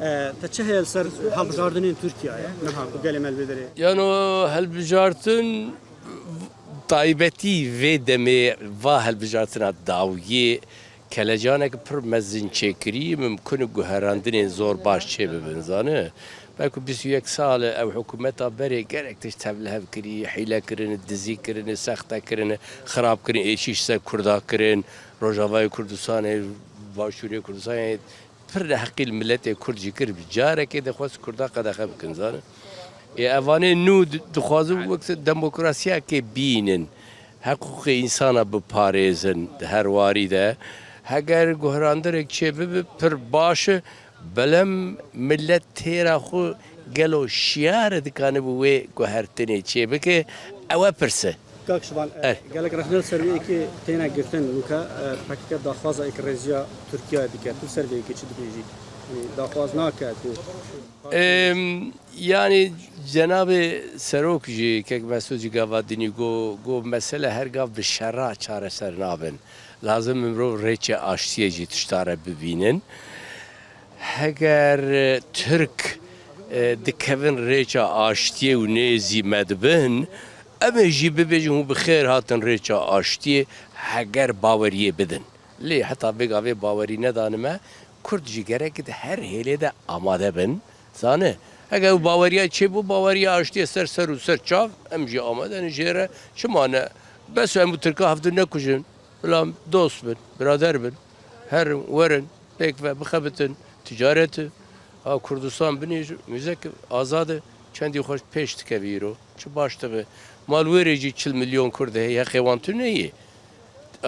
تشهي السر هالبجاردنين تركيا نها قال مال بدري Yani o helbijartın taybeti ve deme va helbijartına daviye kelecanek pır mezin çekiri mümkün guherandinin zor baş çebebin zanı. Belki biz yek sale ev hükümeta beri gerek tiş tevlehev kiri, hile kirini, dizi kirini, sehta kirini, xarab kirini, eşişse kurda kirin, Rojavayı Kurdistan'ı, Başuriye Kurdistan'ı pır hakkil millete Kurdci kir bicareke de xwaz kurda qedexe bikin zanı. Evanê nû dixwazin wekî demokrasiya ke bînin, heqûqê insana biparêzin di her warî de, heger guhrandirek çêbibe pir baş e, belem millet têra xwe gelo şiyare dikane bi wê guhertinê çêbike, ew e pirs e. كاك شبان قال لك رحنا السربيه كي تينا قرتن لوكا باكيت داخوازا اكريزيا تركيا ديكا تو سربيه كي تشد بيجي يعني داخوازنا كاتو Yani Cenab-ı Serok ji kek mesûcî gava dinî go mesele her gav bi şerra çareser nabin. Lazım mirov rêçe aştiye jî tiştare bibînin. Heger Türk dikevin rêça aştiye û nêzî medibin, em ê jî bibêjin hûn bi xêr hatin rêça aştiye heger baweriyê bidin. Lê heta vê gavê bawerî nedanime, Kurd jî gerek di her hêlê de amade bin. Zanê. Eger baweriya çêbû baweriya aştiye ser û ser çav, em jî amade ne jêre çimane. Bes em bu Tirka hevdin nekujin. Bilam dost bin, birader bin. Herin, werin, pêk ve bixebitin, ticareti. Ha Kurdistan binî müzek azad e. Çendî xweş pêş dike îro. Çi baş dibe. Malwêrê jî 40 milyon Kurd heye, yexê wan tu neyê.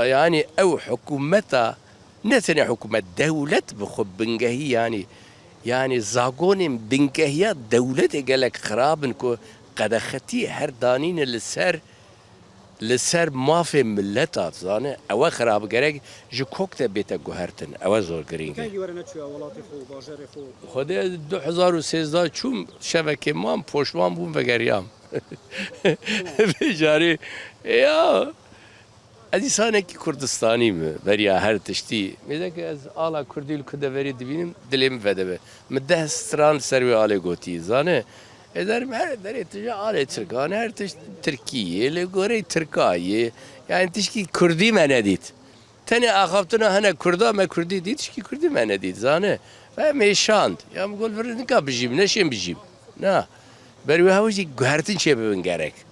Yani ew hikûmeta ne tenê hikûmet dewlet bi xwe bingehî yani zagonên bingehiya dewletê gelek xirabin ku qedexetî her danîne li ser mafê milleta zanê ew e xirab gerek ji kok de bête guhertin ew e zor girîng e. كاي ورا نتشوي ولاتي خو باجري خو Xwedê 2013 çûm şevekê man poşman bûm vegeriyam. Becarî ya ez îsanekî Kurdistanî me beriya her tiştî. Mêzeke ez ala Kurdî li Kurdeverî dibînim dilê min vedebe. Min 10 stran ser wê alê gotî zanê. Ez derim her derê tije alê Tirkan her tişt Tirkiyê li gorê Tirkayê. Yani tişkî Kurdî me nedît. Tenê axaftina hene Kurda me Kurdî dît tişkî Kurdî me nedît zanê. Ve mêşand. Ya min got nika bijîm neşên bijîm. Na. Berî wê hew jî guhertin çêbibin gerek.